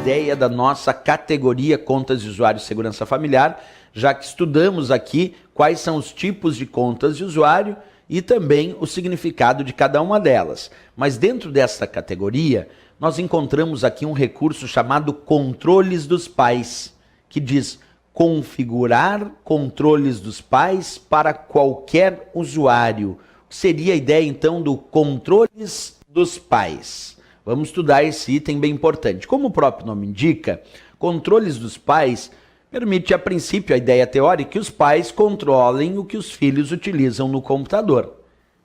ideia da nossa categoria Contas de Usuário e Segurança Familiar, já que estudamos aqui quais são os tipos de contas de usuário e também o significado de cada uma delas. Mas dentro dessa categoria, nós encontramos aqui um recurso chamado Controles dos Pais, que diz configurar controles dos pais para qualquer usuário. Seria a ideia então do Controles dos Pais. Vamos estudar esse item bem importante. Como o próprio nome indica, Controles dos Pais permite, a princípio, a ideia teórica que os pais controlem o que os filhos utilizam no computador.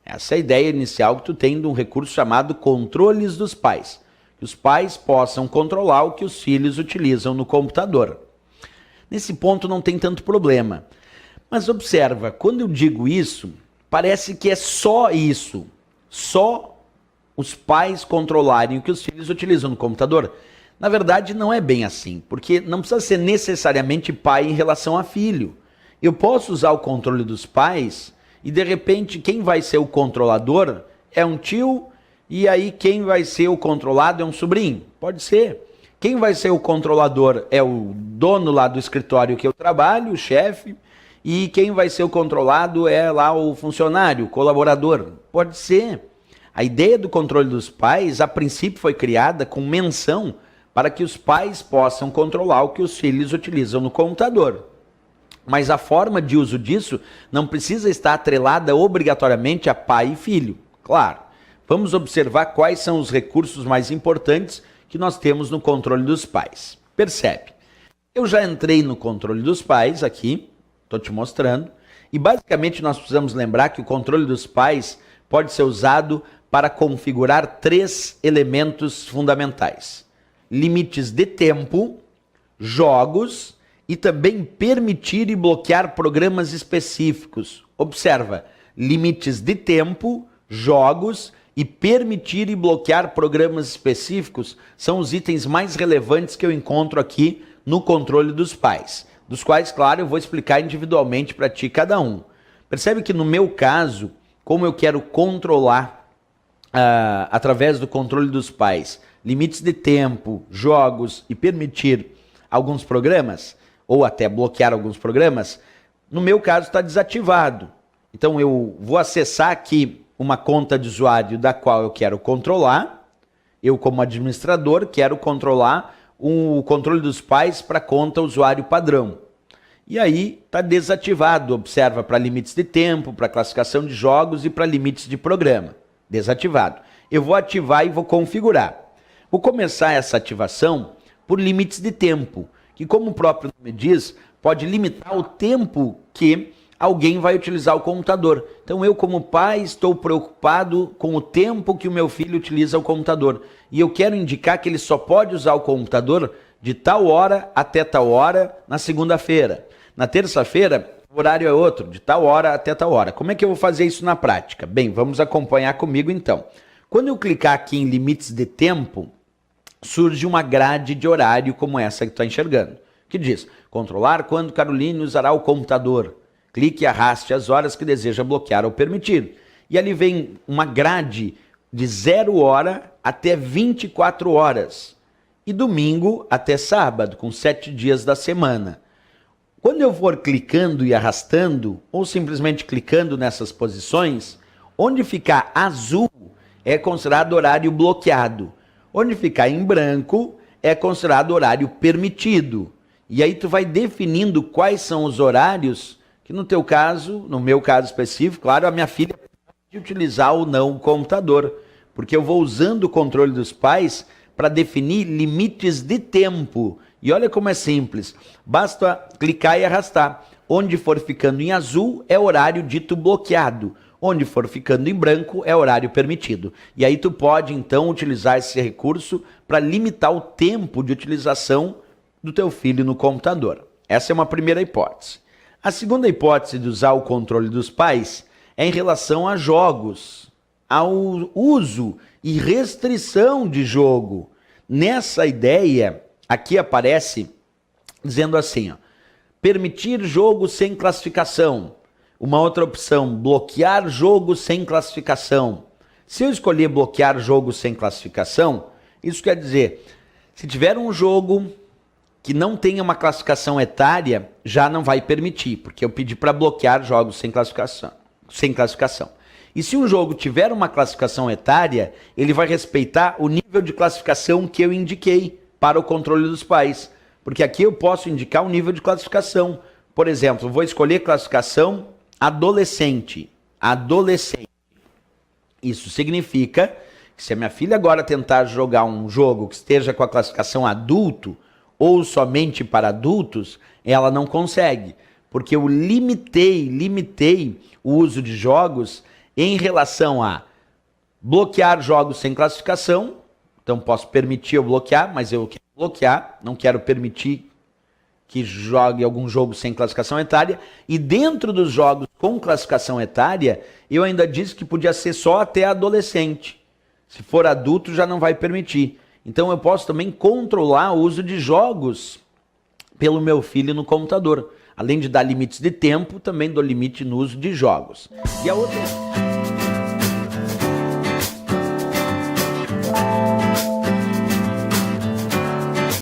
Essa é a ideia inicial que tu tem de um recurso chamado Controles dos Pais. Que os pais possam controlar o que os filhos utilizam no computador. Nesse ponto não tem tanto problema. Mas observa, quando eu digo isso, parece que é só isso. Só os pais controlarem o que os filhos utilizam no computador. Na verdade, não é bem assim, porque não precisa ser necessariamente pai em relação a filho. Eu posso usar o controle dos pais e, de repente, quem vai ser o controlador é um tio e aí quem vai ser o controlado é um sobrinho. Pode ser. Quem vai ser o controlador é o dono lá do escritório que eu trabalho, o chefe, e quem vai ser o controlado é lá o funcionário, o colaborador. Pode ser. A ideia do controle dos pais, a princípio, foi criada com menção para que os pais possam controlar o que os filhos utilizam no computador. Mas a forma de uso disso não precisa estar atrelada obrigatoriamente a pai e filho. Claro, vamos observar quais são os recursos mais importantes que nós temos no controle dos pais. Percebe? Eu já entrei no controle dos pais aqui, estou te mostrando, e basicamente nós precisamos lembrar que o controle dos pais pode ser usado para configurar 3 elementos fundamentais: limites de tempo, jogos e também permitir e bloquear programas específicos. Observa, limites de tempo, jogos e permitir e bloquear programas específicos são os itens mais relevantes que eu encontro aqui no controle dos pais, dos quais, claro, eu vou explicar individualmente para ti cada um. Percebe que no meu caso, como eu quero controlar através do controle dos pais, limites de tempo, jogos e permitir alguns programas, ou até bloquear alguns programas, no meu caso está desativado. Então eu vou acessar aqui uma conta de usuário da qual eu quero controlar, eu como administrador quero controlar o controle dos pais para a conta usuário padrão. E aí está desativado, observa, para limites de tempo, para classificação de jogos e para limites de programa. Desativado. Eu vou ativar e vou configurar. Vou começar essa ativação por limites de tempo, que, como o próprio nome diz, pode limitar o tempo que alguém vai utilizar o computador. Então eu, como pai, estou preocupado com o tempo que o meu filho utiliza o computador. E eu quero indicar que ele só pode usar o computador de tal hora até tal hora na segunda-feira. Na terça-feira, o horário é outro, de tal hora até tal hora. Como é que eu vou fazer isso na prática? Bem, vamos acompanhar comigo então. Quando eu clicar aqui em limites de tempo, surge uma grade de horário como essa que tu está enxergando, que diz: controlar quando Caroline usará o computador. Clique e arraste as horas que deseja bloquear ou permitir. E ali vem uma grade de 0 hora até 24 horas. E domingo até sábado, com 7 dias da semana. Quando eu for clicando e arrastando, ou simplesmente clicando nessas posições, onde ficar azul é considerado horário bloqueado. Onde ficar em branco é considerado horário permitido. E aí tu vai definindo quais são os horários que no teu caso, no meu caso específico, claro, a minha filha pode utilizar ou não o computador, porque eu vou usando o controle dos pais para definir limites de tempo. E olha como é simples, basta clicar e arrastar. Onde for ficando em azul é horário dito bloqueado. Onde for ficando em branco é horário permitido. E aí tu pode então utilizar esse recurso para limitar o tempo de utilização do teu filho no computador. Essa é uma primeira hipótese. A segunda hipótese de usar o controle dos pais é em relação a jogos, ao uso e restrição de jogo. Nessa ideia, aqui aparece dizendo assim, ó, permitir jogo sem classificação. Uma outra opção, bloquear jogo sem classificação. Se eu escolher bloquear jogo sem classificação, isso quer dizer, Se tiver um jogo que não tenha uma classificação etária, já não vai permitir, porque eu pedi para bloquear jogos sem classificação. E se um jogo tiver uma classificação etária, ele vai respeitar o nível de classificação que eu indiquei para o controle dos pais. Porque aqui eu posso indicar o nível de classificação. Por exemplo, vou escolher classificação adolescente. Adolescente. Isso significa que se a minha filha agora tentar jogar um jogo que esteja com a classificação adulto, ou somente para adultos, ela não consegue. Porque eu limitei o uso de jogos em relação a bloquear jogos sem classificação. Então posso permitir eu bloquear, mas eu quero bloquear, não quero permitir que jogue algum jogo sem classificação etária. E dentro dos jogos com classificação etária, eu ainda disse que podia ser só até adolescente. Se for adulto, já não vai permitir. Então eu posso também controlar o uso de jogos pelo meu filho no computador. Além de dar limites de tempo, também dou limite no uso de jogos. E a outra...